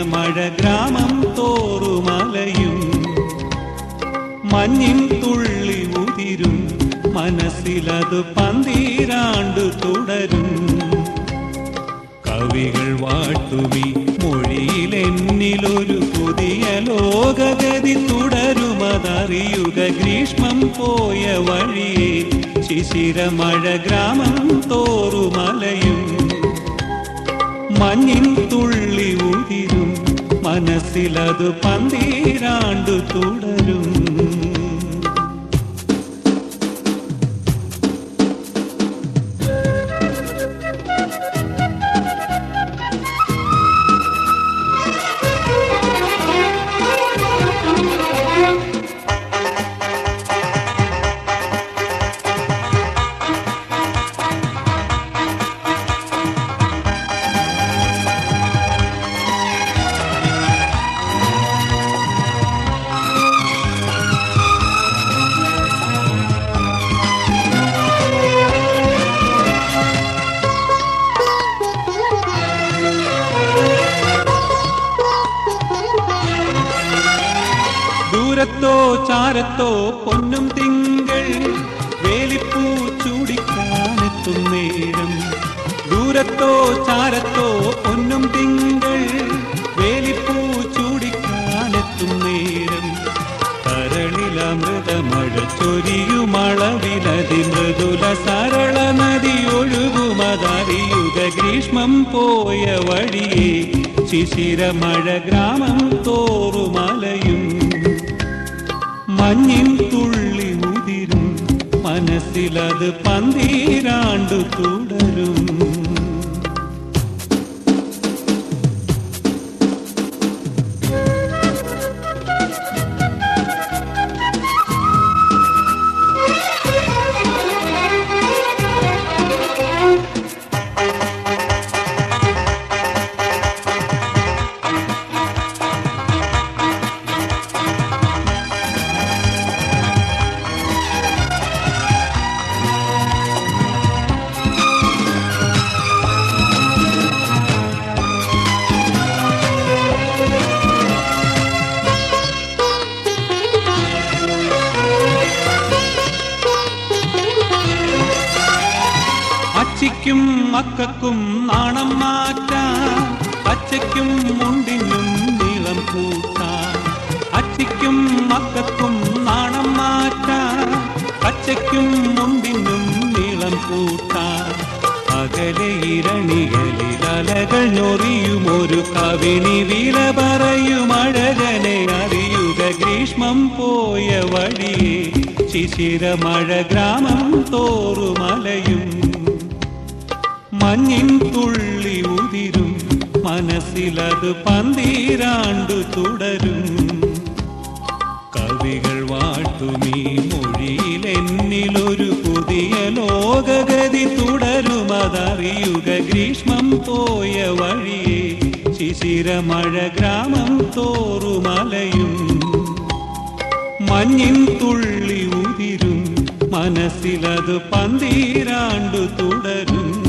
ശിശിരമഴ ഗ്രാമം തോറുമലയും മഞ്ഞിൻ തുള്ളി ഉതിരും മനസ്സിലത് പന്തീരാണ്ടു തുടരും. കവികൾ വാട്ടുമി മൊഴിയിലെന്നിലൊരു പുതിയ ലോകഗതി തുടരുമതറിയുക. ഗ്രീഷ്മം പോയ വഴിയെ ശിശിരമഴ ഗ്രാമം തോറുമലയും മഞ്ഞിൻ തുള്ളി ഉതിരും മനസ്സിലത് പന്തീരാണ്ടു തുടരും. ദൂരത്തോ ചാരത്തോ പൊന്നും തിങ്കൾ വേലിപ്പൂ ചൂടിക്കാനെത്തും നേരം. ദൂരത്തോ ചാരത്തോ പൊന്നും തിങ്കൾ വേലിപ്പൂ ചൂടിക്കാനെത്തും നേരം. കരളിലമൃതമഴ ചൊരിയുമളവിനതി മൃദുല സരള നദി ഒഴുകുമതറിയുക. ഗ്രീഷ്മം പോയ വഴിയെ ശിശിരമഴ ഗ്രാമം തോറുമലയും മഞ്ഞിൻ തുള്ളി ഉതിരും മനസ്സിലത് പന്തീരാണ്ടു തുടരും. അച്ചിക്കും മക്കൾക്കും നാണം മാറ്റാൻ പച്ചയ്ക്കും മുണ്ടിനും നീളം കൂട്ടാൻ. അച്ചിക്കും മക്കൾക്കും നാണം മാറ്റാൻ പച്ചയ്ക്കും മുണ്ടിനും നീളം കൂട്ടാൻ. അകലെ ഇരണികളിൽ അലകൾ ഞൊറിയുമൊരു കവിനി വില പറയും അഴകനെ അറിയുക. ഗ്രീഷ്മം പോയ വഴിയെ ശിശിരമഴ ഗ്രാമം തോറുമലയും മഞ്ഞിൻ തുള്ളി ഉതിരും മനസ്സിലത് പന്തീരാണ്ടു തുടരും. കവികൾ വാട്ടുമീ മൊഴിയിലെന്നിലൊരു പുതിയ ലോകഗതി തുടരുമതറിയുക. ഗ്രീഷ്മം പോയ വഴിയെ ശിശിരമഴ ഗ്രാമം തോറുമലയും മഞ്ഞിൻ തുള്ളി ഉതിരും മനസ്സിലത് പന്തീരാണ്ടു തുടരും.